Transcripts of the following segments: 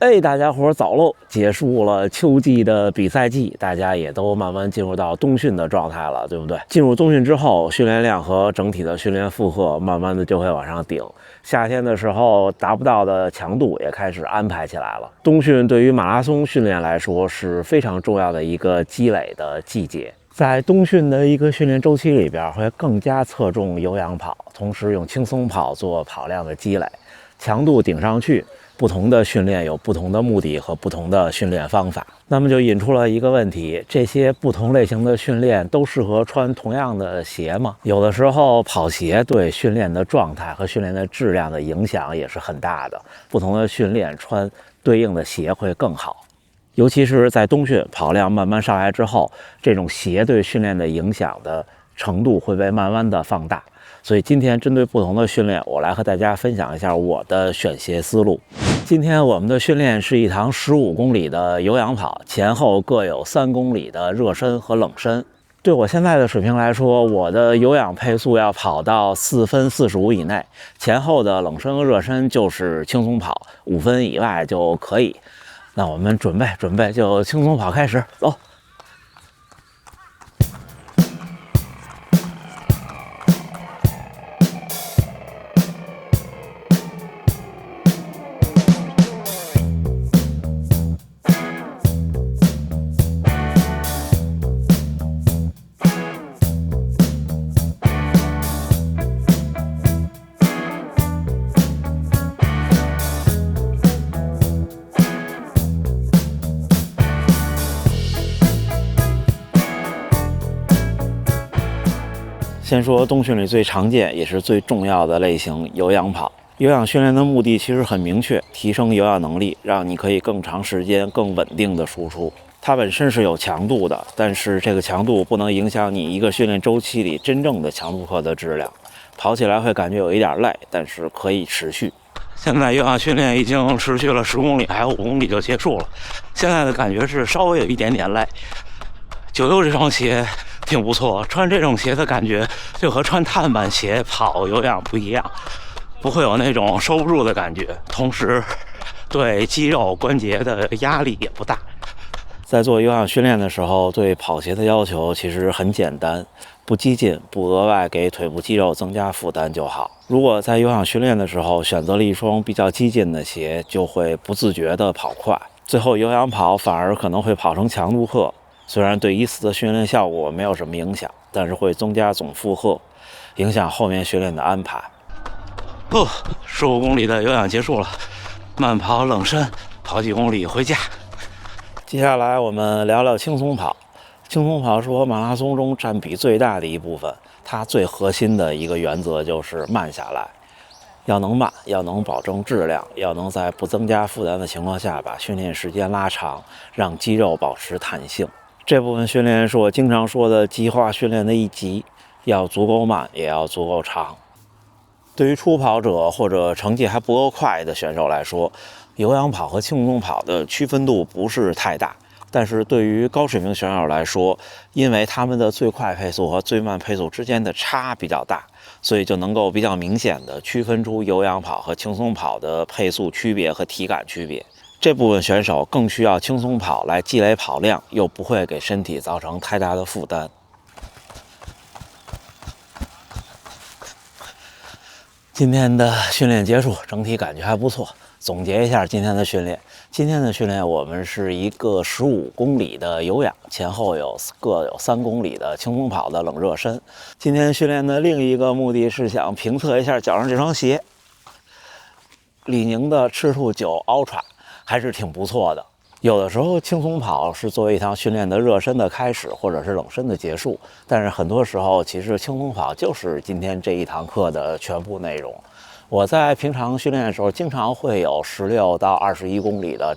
哎，大家伙早喽！结束了秋季的比赛季，大家也都慢慢进入到冬训的状态了，对不对？进入冬训之后，训练量和整体的训练负荷慢慢的就会往上顶。夏天的时候达不到的强度也开始安排起来了。冬训对于马拉松训练来说是非常重要的一个积累的季节。在冬训的一个训练周期里边，会更加侧重有氧跑，同时用轻松跑做跑量的积累，强度顶上去。不同的训练有不同的目的和不同的训练方法，那么就引出了一个问题：这些不同类型的训练都适合穿同样的鞋吗？有的时候跑鞋对训练的状态和训练的质量的影响也是很大的，不同的训练穿对应的鞋会更好。尤其是在冬训跑量慢慢上来之后，这种鞋对训练的影响的程度会被慢慢的放大。所以今天针对不同的训练，我来和大家分享一下我的选鞋思路。今天我们的训练是一堂15公里的有氧跑，前后各有3公里的热身和冷身。对我现在的水平来说，我的有氧配速要跑到4分45以内，前后的冷身和热身就是轻松跑，5分以外就可以。那我们准备，就轻松跑开始，走。先说冬训里最常见也是最重要的类型有氧跑。有氧训练的目的其实很明确，提升有氧能力，让你可以更长时间、更稳定的输出。它本身是有强度的，但是这个强度不能影响你一个训练周期里真正的强度课的质量。跑起来会感觉有一点累，但是可以持续。现在有氧训练已经持续了10公里，还有5公里就结束了。现在的感觉是稍微有一点点累。96这双鞋挺不错，穿这种鞋的感觉就和穿碳板鞋跑有氧不一样，不会有那种收不住的感觉，同时对肌肉关节的压力也不大。在做有氧训练的时候，对跑鞋的要求其实很简单，不激进，不额外给腿部肌肉增加负担就好。如果在有氧训练的时候选择了一双比较激进的鞋，就会不自觉地跑快，最后有氧跑反而可能会跑成强度课。虽然对一次的训练效果没有什么影响，但是会增加总负荷，影响后面训练的安排。15公里的有氧结束了，慢跑冷身，跑几公里回家。接下来我们聊聊轻松跑。轻松跑是我马拉松中占比最大的一部分，它最核心的一个原则就是慢下来，要能慢，要能保证质量，要能在不增加负担的情况下把训练时间拉长，让肌肉保持弹性。这部分训练是我经常说的计划训练的一级，要足够慢，也要足够长。对于初跑者或者成绩还不够快的选手来说，有氧跑和轻松跑的区分度不是太大。但是对于高水平选手来说，因为他们的最快配速和最慢配速之间的差比较大，所以就能够比较明显的区分出有氧跑和轻松跑的配速区别和体感区别。这部分选手更需要轻松跑来积累跑量，又不会给身体造成太大的负担。今天的训练结束，整体感觉还不错。总结一下今天的训练，我们是一个15公里的有氧，前后各有3公里的轻松跑的冷热身。今天训练的另一个目的是想评测一下脚上这双鞋，李宁的赤兔9 Ultra。还是挺不错的。有的时候轻松跑是作为一堂训练的热身的开始，或者是冷身的结束，但是很多时候其实轻松跑就是今天这一堂课的全部内容。我在平常训练的时候经常会有16到21公里的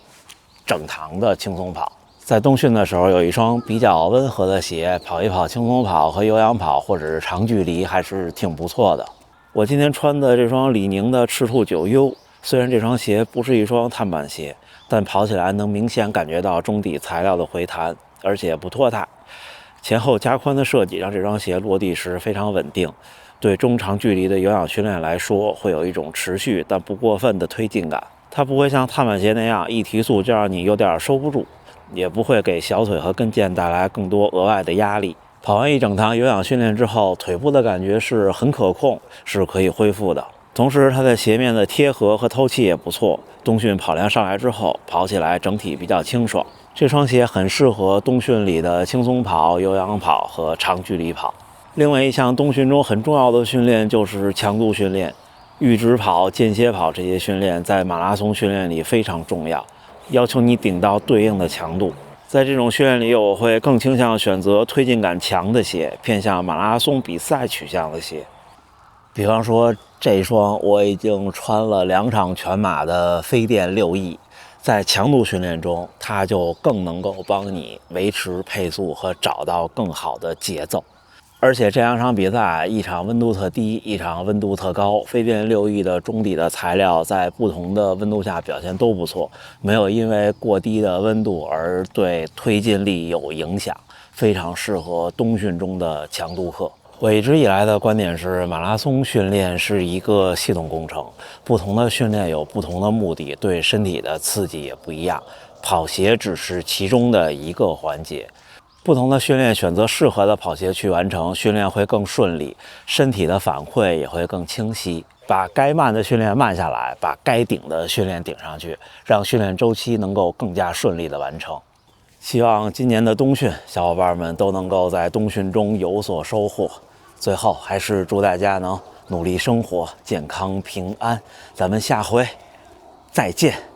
整堂的轻松跑。在冬训的时候有一双比较温和的鞋，跑一跑轻松跑和有氧跑或者是长距离还是挺不错的。我今天穿的这双李宁的赤兔9U，虽然这双鞋不是一双碳板鞋，但跑起来能明显感觉到中底材料的回弹，而且不拖沓。前后加宽的设计让这双鞋落地时非常稳定，对中长距离的有氧训练来说会有一种持续但不过分的推进感。它不会像碳板鞋那样一提速就让你有点收不住，也不会给小腿和跟腱带来更多额外的压力。跑完一整堂有氧训练之后，腿部的感觉是很可控，是可以恢复的。同时，它的鞋面的贴合和透气也不错。冬训跑量上来之后，跑起来整体比较清爽。这双鞋很适合冬训里的轻松跑、有氧跑和长距离跑。另外一项冬训中很重要的训练就是强度训练，阈值跑、间歇跑这些训练在马拉松训练里非常重要，要求你顶到对应的强度。在这种训练里，我会更倾向选择推进感强的鞋，偏向马拉松比赛取向的鞋。比方说这一双我已经穿了2场全马的飞电6E，在强度训练中，它就更能够帮你维持配速和找到更好的节奏。而且这2场比赛，一场温度特低，一场温度特高，飞电6E的中底的材料在不同的温度下表现都不错，没有因为过低的温度而对推进力有影响，非常适合冬训中的强度课。我一直以来的观点是，马拉松训练是一个系统工程，不同的训练有不同的目的，对身体的刺激也不一样，跑鞋只是其中的一个环节。不同的训练选择适合的跑鞋去完成，训练会更顺利，身体的反馈也会更清晰。把该慢的训练慢下来，把该顶的训练顶上去，让训练周期能够更加顺利的完成。希望今年的冬训，小伙伴们都能够在冬训中有所收获。最后，还是祝大家能努力生活，健康平安。咱们下回再见。